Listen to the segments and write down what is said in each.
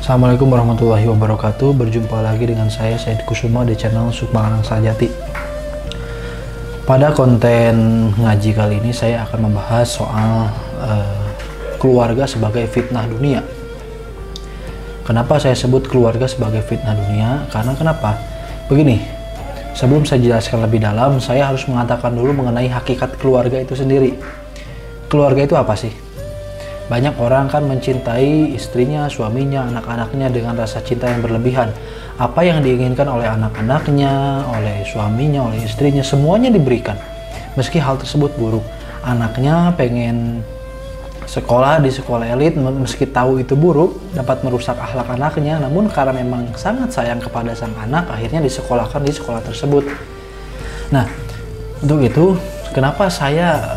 Assalamualaikum warahmatullahi wabarakatuh. Berjumpa lagi dengan saya Said Kusuma di channel Sukma Anang Sajati. Pada konten ngaji kali ini saya akan membahas soal keluarga sebagai fitnah dunia. Kenapa saya sebut keluarga sebagai fitnah dunia? Karena kenapa? Begini, sebelum saya jelaskan lebih dalam, saya harus mengatakan dulu mengenai hakikat keluarga itu sendiri. Keluarga itu apa sih? Banyak orang kan mencintai istrinya, suaminya, anak-anaknya dengan rasa cinta yang berlebihan. Apa yang diinginkan oleh anak-anaknya, oleh suaminya, oleh istrinya, semuanya diberikan. Meski hal tersebut buruk. Anaknya pengen sekolah di sekolah elit, meski tahu itu buruk, dapat merusak akhlak anaknya, namun karena memang sangat sayang kepada sang anak, akhirnya disekolahkan di sekolah tersebut. Nah, untuk itu, kenapa saya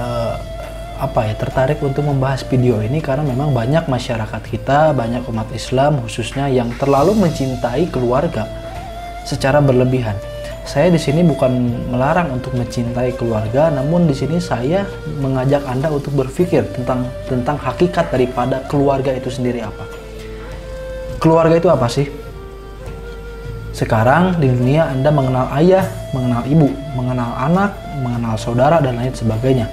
tertarik untuk membahas video ini, karena memang banyak masyarakat kita, banyak umat Islam khususnya yang terlalu mencintai keluarga secara berlebihan. Saya di sini bukan melarang untuk mencintai keluarga, namun di sini saya mengajak Anda untuk berpikir tentang hakikat daripada keluarga itu sendiri apa. Keluarga itu apa sih? Sekarang di dunia Anda mengenal ayah, mengenal ibu, mengenal anak, mengenal saudara dan lain sebagainya.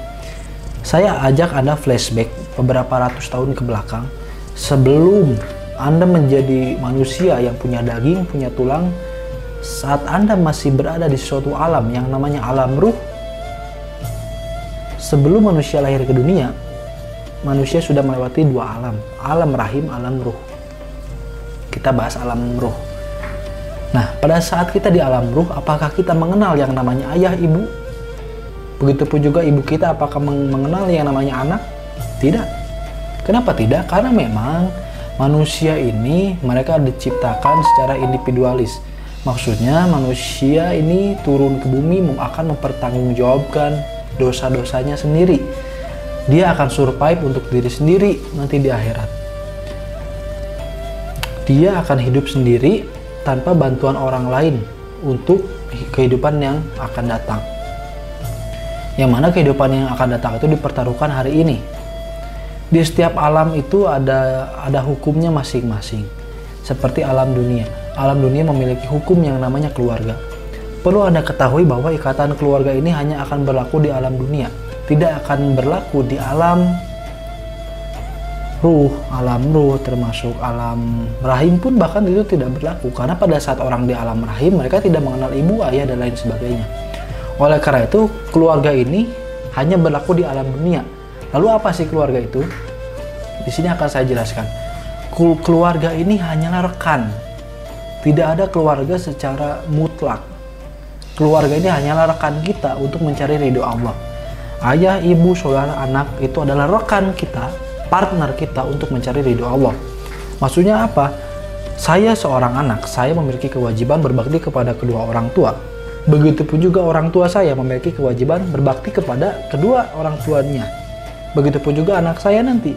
Saya ajak Anda flashback beberapa ratus tahun ke belakang, sebelum Anda menjadi manusia yang punya daging, punya tulang, saat Anda masih berada di suatu alam yang namanya alam ruh. Sebelum manusia lahir ke dunia, manusia sudah melewati dua alam, alam rahim, alam ruh. Kita bahas alam ruh. Nah, pada saat kita di alam ruh, apakah kita mengenal yang namanya ayah, ibu? Begitupun juga ibu kita, apakah mengenal yang namanya anak? Tidak. Kenapa tidak? Karena memang manusia ini mereka diciptakan secara individualis. Maksudnya manusia ini turun ke bumi akan mempertanggungjawabkan dosa-dosanya sendiri. Dia akan survive untuk diri sendiri nanti di akhirat. Dia akan hidup sendiri tanpa bantuan orang lain untuk kehidupan yang akan datang. Yang mana kehidupan yang akan datang itu dipertaruhkan hari ini. Di setiap alam itu ada hukumnya masing-masing. Seperti alam dunia. Alam dunia memiliki hukum yang namanya keluarga. Perlu Anda ketahui bahwa ikatan keluarga ini hanya akan berlaku di alam dunia. Tidak akan berlaku di alam ruh termasuk alam rahim pun bahkan itu tidak berlaku. Karena pada saat orang di alam rahim, mereka tidak mengenal ibu, ayah, dan lain sebagainya. Oleh karena itu, keluarga ini hanya berlaku di alam dunia. Lalu apa sih keluarga itu? Di sini akan saya jelaskan. Keluarga ini hanyalah rekan. Tidak ada keluarga secara mutlak. Keluarga ini hanyalah rekan kita untuk mencari ridho Allah. Ayah, ibu, saudara, anak itu adalah rekan kita, partner kita untuk mencari ridho Allah. Maksudnya apa? Saya seorang anak, saya memiliki kewajiban berbakti kepada kedua orang tua. Begitupun juga orang tua saya memiliki kewajiban berbakti kepada kedua orang tuanya. Begitupun juga anak saya nanti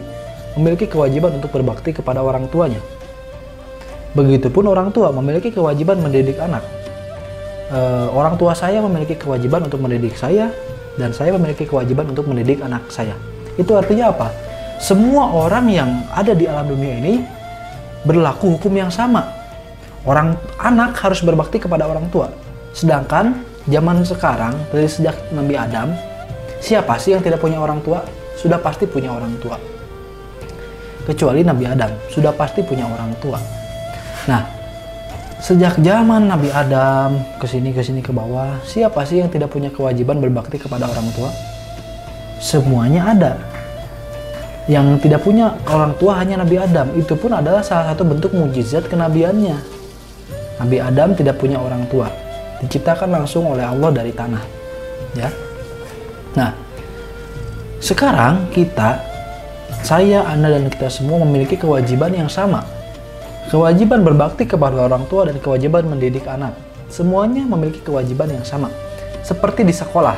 memiliki kewajiban untuk berbakti kepada orang tuanya. Begitupun orang tua memiliki kewajiban mendidik anak. Orang tua saya memiliki kewajiban untuk mendidik saya, dan saya memiliki kewajiban untuk mendidik anak saya. Itu artinya apa? Semua orang yang ada di alam dunia ini berlaku hukum yang sama. Anak harus berbakti kepada orang tua. Sedangkan zaman sekarang, dari sejak Nabi Adam, siapa sih yang tidak punya orang tua? Sudah pasti punya orang tua. Kecuali Nabi Adam, sudah pasti punya orang tua. Nah, sejak zaman Nabi Adam kesini ke bawah, siapa sih yang tidak punya kewajiban berbakti kepada orang tua? Semuanya ada. Yang tidak punya orang tua hanya Nabi Adam. Itu pun adalah salah satu bentuk mukjizat kenabiannya. Nabi Adam tidak punya orang tua, diciptakan langsung oleh Allah dari tanah, ya. Nah, sekarang saya, Anda, dan kita semua memiliki kewajiban yang sama. Kewajiban berbakti kepada orang tua dan kewajiban mendidik anak. Semuanya memiliki kewajiban yang sama. Seperti di sekolah.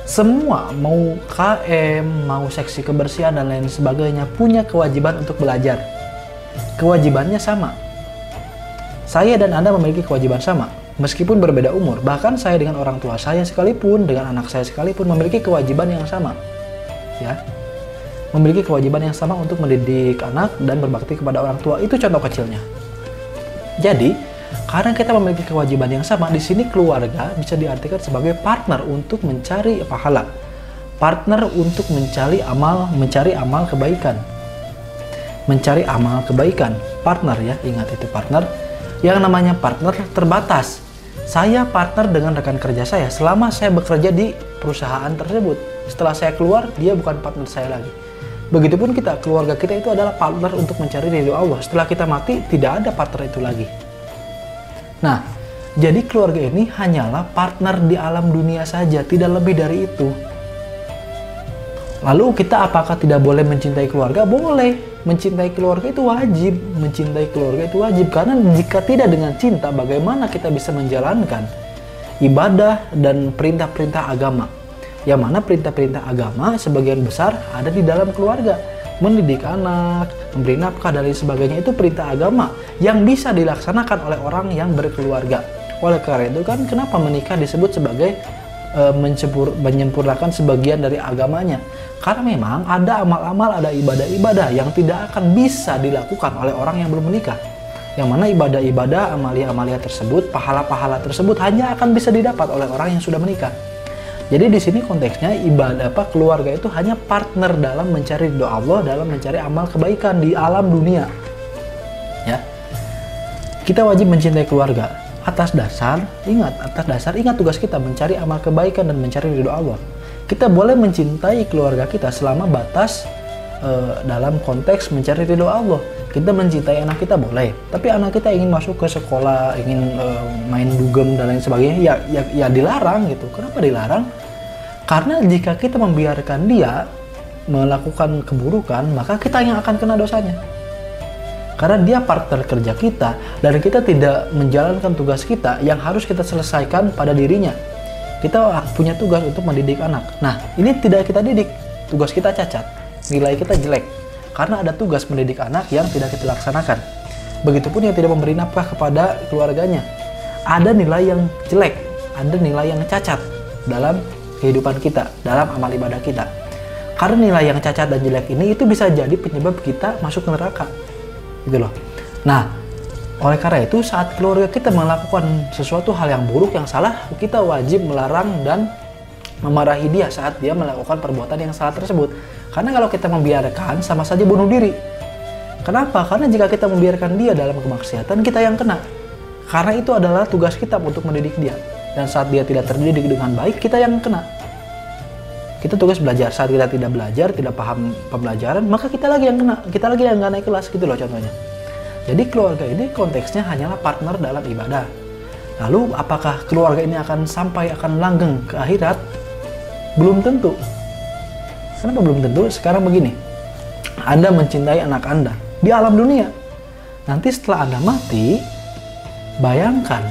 Semua, mau KM, mau seksi kebersihan, dan lain sebagainya, punya kewajiban untuk belajar. Kewajibannya sama. Saya dan Anda memiliki kewajiban sama. Meskipun berbeda umur, bahkan saya dengan orang tua saya sekalipun, dengan anak saya sekalipun memiliki kewajiban yang sama. Ya. memiliki kewajiban yang sama untuk mendidik anak dan berbakti kepada orang tua. Itu contoh kecilnya. Jadi, karena kita memiliki kewajiban yang sama, di sini keluarga bisa diartikan sebagai partner untuk mencari pahala. Partner untuk mencari amal kebaikan. Mencari amal kebaikan. Partner ya, ingat itu partner. Yang namanya partner terbatas. Saya partner dengan rekan kerja saya selama saya bekerja di perusahaan tersebut. Setelah saya keluar, dia bukan partner saya lagi. Begitupun kita, keluarga kita itu adalah partner untuk mencari ridho Allah. Setelah kita mati, tidak ada partner itu lagi. Nah, jadi keluarga ini hanyalah partner di alam dunia saja, tidak lebih dari itu. Lalu kita apakah tidak boleh mencintai keluarga? Boleh. Mencintai keluarga itu wajib. Mencintai keluarga itu wajib. Karena jika tidak dengan cinta, bagaimana kita bisa menjalankan ibadah dan perintah-perintah agama? Yang mana perintah-perintah agama sebagian besar ada di dalam keluarga. Mendidik anak, memberi nafkah, dan lain sebagainya, itu perintah agama yang bisa dilaksanakan oleh orang yang berkeluarga. Oleh karena itu kan kenapa menikah disebut sebagai menyempurnakan sebagian dari agamanya. Karena memang ada amal-amal, ada ibadah-ibadah yang tidak akan bisa dilakukan oleh orang yang belum menikah. Yang mana ibadah-ibadah, amalia-amalia tersebut, pahala-pahala tersebut hanya akan bisa didapat oleh orang yang sudah menikah. Jadi di sini konteksnya keluarga itu hanya partner dalam mencari ridho Allah, dalam mencari amal kebaikan di alam dunia. Ya. Kita wajib mencintai keluarga. Atas dasar ingat tugas kita mencari amal kebaikan dan mencari ridho Allah. Kita boleh mencintai keluarga kita selama batas dalam konteks mencari ridho Allah. Kita mencintai anak kita boleh, tapi anak kita ingin masuk ke sekolah, ingin main dugem dan lain sebagainya, ya dilarang gitu. Kenapa dilarang? Karena jika kita membiarkan dia melakukan keburukan, maka kita yang akan kena dosanya. Karena dia partner kerja kita dan kita tidak menjalankan tugas kita yang harus kita selesaikan pada dirinya. Kita punya tugas untuk mendidik anak. Nah, ini tidak kita didik, tugas kita cacat, nilai kita jelek. Karena ada tugas mendidik anak yang tidak kita laksanakan. Begitupun yang tidak memberi nafkah kepada keluarganya. Ada nilai yang jelek, ada nilai yang cacat dalam kehidupan kita, dalam amal ibadah kita. Karena nilai yang cacat dan jelek ini itu bisa jadi penyebab kita masuk ke neraka. Gitu loh. Nah, oleh karena itu saat keluarga kita melakukan sesuatu hal yang buruk, yang salah, kita wajib melarang dan memarahi dia saat dia melakukan perbuatan yang salah tersebut. Karena kalau kita membiarkan, sama saja bunuh diri. Kenapa? Karena jika kita membiarkan dia dalam kemaksiatan, kita yang kena. Karena itu adalah tugas kita untuk mendidik dia. Dan saat dia tidak terdidik dengan baik, kita yang kena. Kita tugas belajar. Saat kita tidak belajar, tidak paham pembelajaran, maka kita lagi yang kena. Kita lagi yang nggak naik kelas, gitu loh contohnya. Jadi keluarga ini konteksnya hanyalah partner dalam ibadah. Lalu apakah keluarga ini akan langgeng ke akhirat? Belum tentu. Kenapa belum tentu? Sekarang begini. Anda mencintai anak Anda di alam dunia. Nanti setelah Anda mati, bayangkan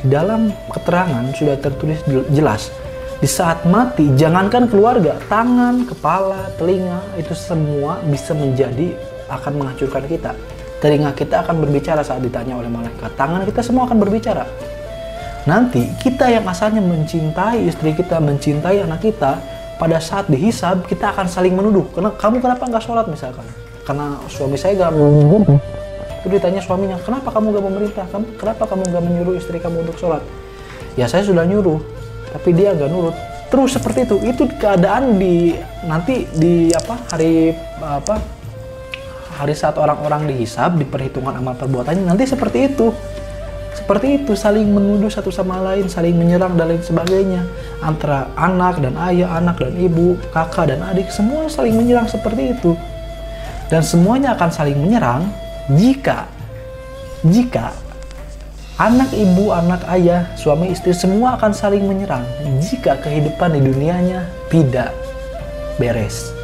di dalam keterangan sudah tertulis jelas. Di saat mati, jangankan keluarga, tangan, kepala, telinga, itu semua bisa akan menghancurkan kita. Telinga kita akan berbicara saat ditanya oleh malaikat. Tangan kita semua akan berbicara. Nanti, kita yang asalnya mencintai istri kita, mencintai anak kita, pada saat dihisab, kita akan saling menuduh. Kamu kenapa nggak sholat misalkan? Karena suami saya nggak mau. Itu ditanya suaminya, kenapa kamu nggak memerintah? Kenapa kamu nggak menyuruh istri kamu untuk sholat? Ya saya sudah nyuruh, tapi dia nggak nurut. Terus seperti itu. Itu keadaan hari saat orang-orang dihisab, di perhitungan amal perbuatannya nanti seperti itu. Seperti itu, saling menuduh satu sama lain, saling menyerang dan lain sebagainya. Antara anak dan ayah, anak dan ibu, kakak dan adik, semua saling menyerang seperti itu. Dan semuanya akan saling menyerang jika anak ibu, anak ayah, suami istri, semua akan saling menyerang jika kehidupan di dunianya tidak beres.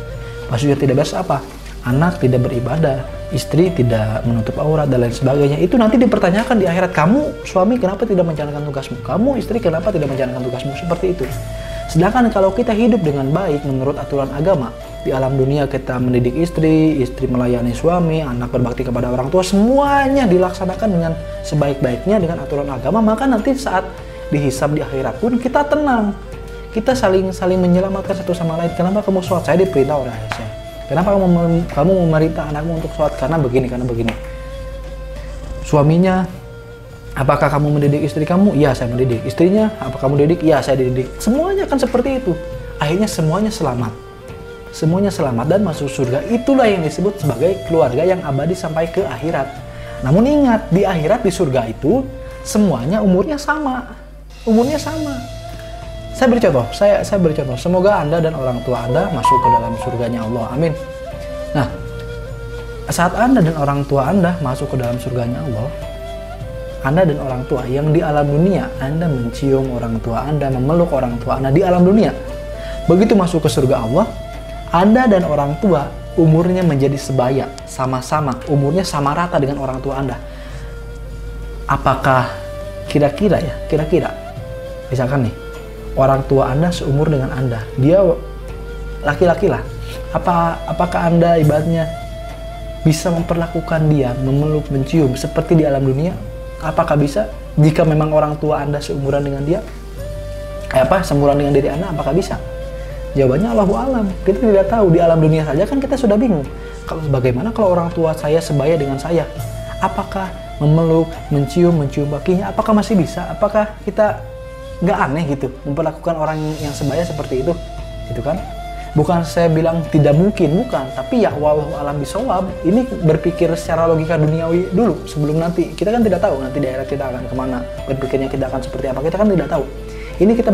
Maksudnya tidak beres apa? Anak tidak beribadah, istri tidak menutup aurat dan lain sebagainya. Itu nanti dipertanyakan di akhirat. Kamu suami kenapa tidak menjalankan tugasmu? Kamu istri kenapa tidak menjalankan tugasmu? Seperti itu. Sedangkan kalau kita hidup dengan baik menurut aturan agama, di alam dunia kita mendidik istri, istri melayani suami, anak berbakti kepada orang tua, semuanya dilaksanakan dengan sebaik-baiknya dengan aturan agama, maka nanti saat dihisab di akhirat pun kita tenang. Kita saling menyelamatkan satu sama lain. Kenapa kamu sholat? Saya diperintah oleh ayah saya. Kenapa kamu memerintah anakmu untuk sholat? Karena begini. Suaminya, apakah kamu mendidik istri kamu? Iya, saya mendidik. Istrinya, apa kamu didik? Iya, saya didik. Semuanya kan seperti itu. Akhirnya semuanya selamat. Semuanya selamat dan masuk surga. Itulah yang disebut sebagai keluarga yang abadi sampai ke akhirat. Namun ingat, di akhirat, di surga itu, semuanya umurnya sama. Umurnya sama. Saya beri contoh. Saya beri contoh. Semoga Anda dan orang tua Anda masuk ke dalam surganya Allah. Amin. Nah, saat Anda dan orang tua Anda masuk ke dalam surganya Allah, Anda dan orang tua yang di alam dunia, Anda mencium orang tua Anda, memeluk orang tua Anda di alam dunia. Begitu masuk ke surga Allah, Anda dan orang tua umurnya menjadi sebaya, sama-sama, umurnya sama rata dengan orang tua Anda. Apakah kira-kira, misalkan nih, orang tua Anda seumur dengan Anda, dia laki-laki lah, apakah Anda ibaratnya bisa memperlakukan dia, memeluk, mencium seperti di alam dunia? Apakah bisa? Jika memang orang tua Anda seumuran dengan dia, seumuran dengan diri Anda, apakah bisa? Jawabannya Allahu alam. Kita tidak tahu. Di alam dunia saja kan kita sudah bingung. Bagaimana kalau orang tua saya sebaya dengan saya? Apakah memeluk, mencium kakinya? Apakah masih bisa? Apakah kita nggak aneh gitu memperlakukan orang yang sebaya seperti itu? Gitu kan? Bukan saya bilang tidak mungkin, bukan. Tapi ya wallahu alam bisawab. Ini berpikir secara logika duniawi dulu sebelum nanti. Kita kan tidak tahu nanti daerah kita akan kemana. Berpikirnya kita akan seperti apa. Kita kan tidak tahu. Ini kita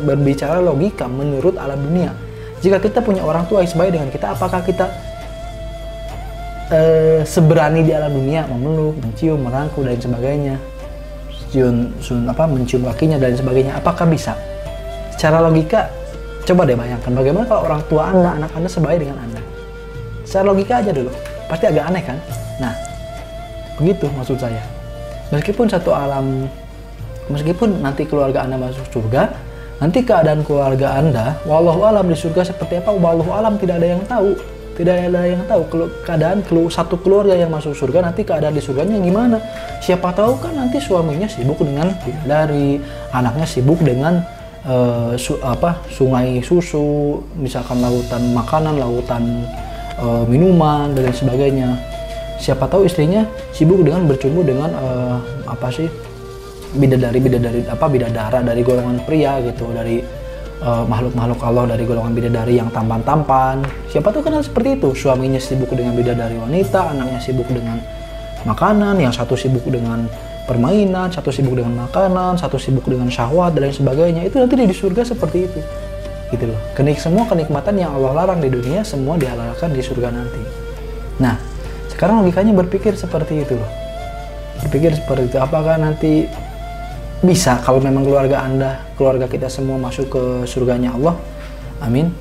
berbicara logika menurut alam dunia. Jika kita punya orang tua yang sebaya dengan kita, apakah kita seberani di alam dunia memeluk, mencium, merangkul dan sebagainya, mencium kakinya dan sebagainya? Apakah bisa? Secara logika, coba deh bayangkan bagaimana kalau orang tua Anda, anak Anda sebaya dengan Anda. Secara logika aja dulu, pasti agak aneh kan? Nah, begitu maksud saya. Meskipun nanti keluarga Anda masuk surga, nanti keadaan keluarga Anda, wallahu alam di surga seperti apa, wallahu alam tidak ada yang tahu. Tidak ada yang tahu keadaan satu keluarga yang masuk surga, nanti keadaan di surganya gimana. Siapa tahu kan nanti suaminya sibuk dengan bidadari, anaknya sibuk dengan sungai susu, misalkan lautan makanan, lautan minuman dan lain sebagainya. Siapa tahu istrinya sibuk dengan bercumbu dengan bidadara dari golongan pria gitu, dari makhluk-makhluk Allah, dari golongan bidadari yang tampan-tampan. Siapa tahu kan seperti itu. Suaminya sibuk dengan bidadari wanita, anaknya sibuk dengan makanan, yang satu sibuk dengan permainan, satu sibuk dengan makanan, satu sibuk dengan syahwat dan lain sebagainya. Itu nanti di surga seperti itu, gitu loh. Semua kenikmatan yang Allah larang di dunia semua dihalalkan di surga nanti. Nah, sekarang logikanya berpikir seperti itu loh. Berpikir seperti itu. Apakah nanti bisa kalau memang keluarga Anda, keluarga kita semua masuk ke surganya Allah? Amin.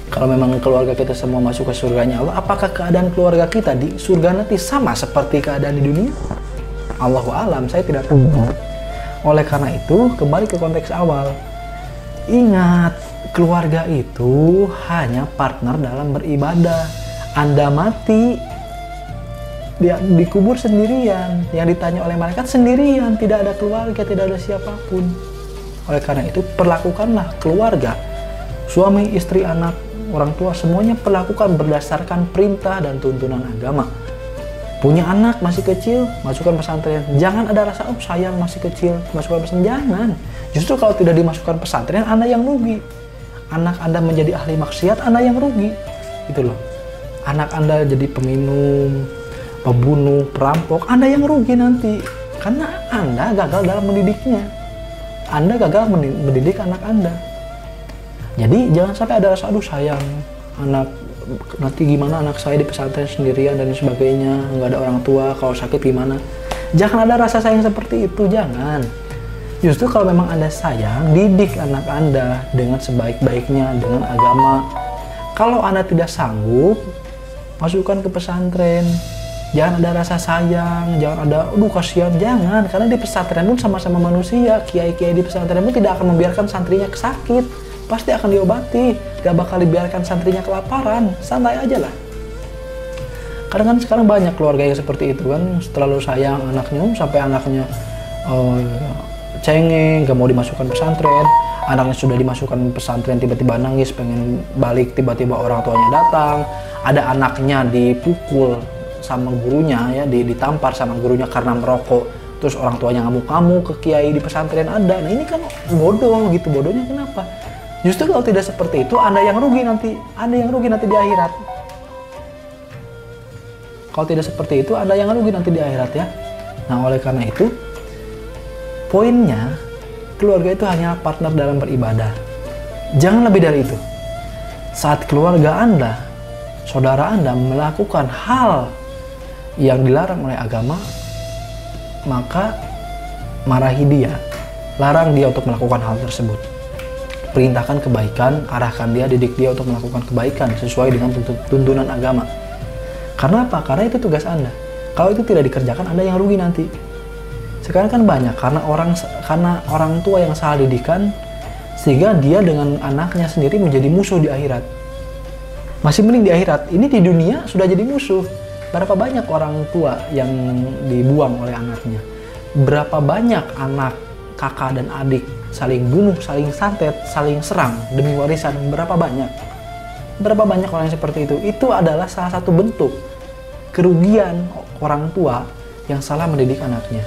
Kalau memang keluarga kita semua masuk ke surganya Allah, apakah keadaan keluarga kita di surga nanti sama seperti keadaan di dunia? Allahu alam, saya tidak tahu. Oleh karena itu, kembali ke konteks awal. Ingat, keluarga itu hanya partner dalam beribadah. Anda mati, dia dikubur sendirian, yang ditanya oleh malaikat sendirian, tidak ada keluarga, tidak ada siapapun. Oleh karena itu, perlakukanlah keluarga, suami, istri, anak, orang tua, semuanya perlakukan berdasarkan perintah dan tuntunan agama. Punya anak masih kecil, masukkan pesantren. Jangan ada rasa sayang masih kecil, masukkan pesantren. Jangan. Justru kalau tidak dimasukkan pesantren, Anda yang rugi. Anak Anda menjadi ahli maksiat, Anda yang rugi. Gitu loh. Anak Anda jadi peminum, pembunuh, perampok, Anda yang rugi nanti. Karena Anda gagal dalam mendidiknya. Anda gagal mendidik anak Anda. Jadi jangan sampai ada rasa, aduh sayang, anak nanti gimana anak saya di pesantren sendirian dan sebagainya, nggak ada orang tua, kalau sakit gimana. Jangan ada rasa sayang seperti itu, jangan. Justru kalau memang Anda sayang, didik anak Anda dengan sebaik-baiknya, dengan agama. Kalau Anda tidak sanggup, masukkan ke pesantren. Jangan ada rasa sayang, jangan ada, aduh kasihan, jangan. Karena di pesantren pun sama-sama manusia. Kiai-kiai di pesantren pun tidak akan membiarkan santrinya sakit. Pasti akan diobati. Gak bakal dibiarkan santrinya kelaparan. Santai aja lah. Kadang kan sekarang banyak keluarga yang seperti itu kan. Terlalu sayang anaknya, sampai anaknya cengeng, gak mau dimasukkan pesantren. anaknya sudah dimasukkan pesantren tiba-tiba nangis pengen balik, tiba-tiba orang tuanya datang, ada anaknya dipukul sama gurunya ya, ditampar sama gurunya karena merokok, terus orang tuanya ngamuk-ngamuk ke kiai di pesantren ada. Nah ini kan bodoh gitu. Bodohnya kenapa? Justru kalau tidak seperti itu Anda yang rugi nanti di akhirat. Kalau tidak seperti itu Anda yang rugi nanti di akhirat ya. Nah oleh karena itu poinnya, keluarga itu hanya partner dalam beribadah. Jangan lebih dari itu. Saat keluarga Anda, saudara Anda melakukan hal yang dilarang oleh agama, maka marahi dia, larang dia untuk melakukan hal tersebut. Perintahkan kebaikan, arahkan dia, didik dia untuk melakukan kebaikan sesuai dengan tuntunan agama. Karena apa? Karena itu tugas Anda. Kalau itu tidak dikerjakan, Anda yang rugi nanti. Sekarang kan banyak karena orang tua yang salah didikan sehingga dia dengan anaknya sendiri menjadi musuh di akhirat. Masih mending di akhirat, ini di dunia sudah jadi musuh. Berapa banyak orang tua yang dibuang oleh anaknya? Berapa banyak anak kakak dan adik saling bunuh, saling santet, saling serang demi warisan? Berapa banyak? Berapa banyak orang yang seperti itu? Itu adalah salah satu bentuk kerugian orang tua yang salah mendidik anaknya.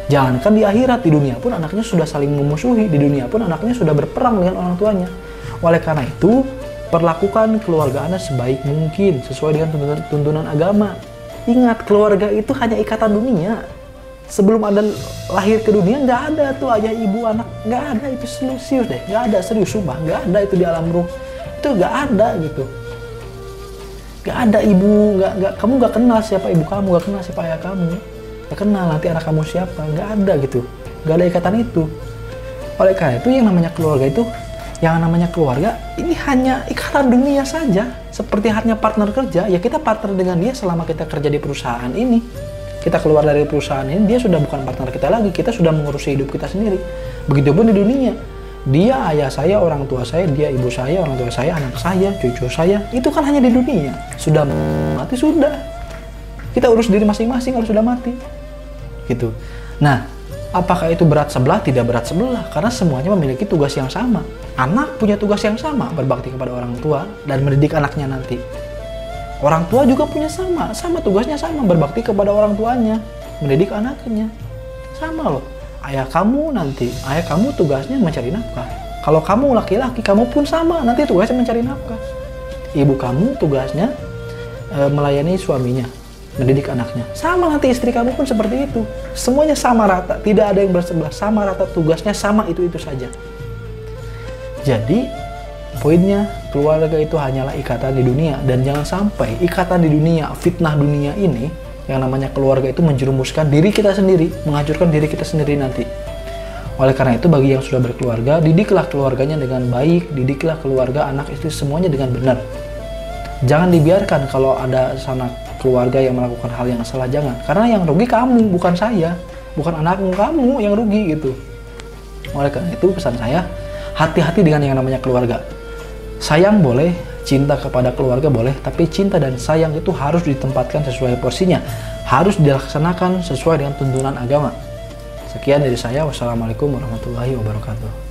Jangankan di akhirat, di dunia pun anaknya sudah saling memusuhi, di dunia pun anaknya sudah berperang dengan orang tuanya. Oleh karena itu, perlakukan keluarga Anda sebaik mungkin sesuai dengan tuntunan agama. Ingat, keluarga itu hanya ikatan dunia. Sebelum Anda lahir ke dunia, nggak ada tuh ayah, ibu, anak. Nggak ada, itu serius deh. Nggak ada, serius, sumpah. Nggak ada itu di alam ruh. Itu nggak ada gitu. Nggak ada ibu, kamu nggak kenal siapa ibu kamu, nggak kenal siapa ayah kamu. Nggak kenal nanti anak kamu siapa. Nggak ada gitu. Nggak ada ikatan itu. Oleh karena itu, yang namanya keluarga ini hanya ikatan dunia saja. Seperti halnya partner kerja, ya kita partner dengan dia selama kita kerja di perusahaan ini. Kita keluar dari perusahaan ini, dia sudah bukan partner kita lagi, kita sudah mengurusi hidup kita sendiri. Begitupun di dunia, dia ayah saya, orang tua saya, dia ibu saya, orang tua saya, anak saya, cucu saya, itu kan hanya di dunia. Sudah mati, sudah. Kita urus diri masing-masing kalau sudah mati. Gitu. Nah, apakah itu berat sebelah? Tidak berat sebelah, karena semuanya memiliki tugas yang sama. Anak punya tugas yang sama, berbakti kepada orang tua dan mendidik anaknya nanti. Orang tua juga punya sama tugasnya sama, berbakti kepada orang tuanya, mendidik anaknya. Sama loh. Ayah kamu tugasnya mencari nafkah. Kalau kamu laki-laki, kamu pun sama, nanti tugasnya mencari nafkah. Ibu kamu tugasnya melayani suaminya, mendidik anaknya. Sama nanti istri kamu pun seperti itu. Semuanya sama rata, tidak ada yang bersebelah, sama rata tugasnya, sama itu saja. Jadi, poinnya, keluarga itu hanyalah ikatan di dunia. Dan jangan sampai ikatan di dunia, fitnah dunia ini, yang namanya keluarga itu menjerumuskan diri kita sendiri, menghancurkan diri kita sendiri nanti. Oleh karena itu, bagi yang sudah berkeluarga, didiklah keluarganya dengan baik, didiklah keluarga, anak, istri, semuanya dengan benar. Jangan dibiarkan kalau ada sanak keluarga yang melakukan hal yang salah, jangan. Karena yang rugi kamu, bukan saya, bukan anakmu, kamu yang rugi gitu. Oleh karena itu, pesan saya, hati-hati dengan yang namanya keluarga. Sayang boleh, cinta kepada keluarga boleh, tapi cinta dan sayang itu harus ditempatkan sesuai porsinya, harus dilaksanakan sesuai dengan tuntunan agama. Sekian dari saya, wassalamualaikum warahmatullahi wabarakatuh.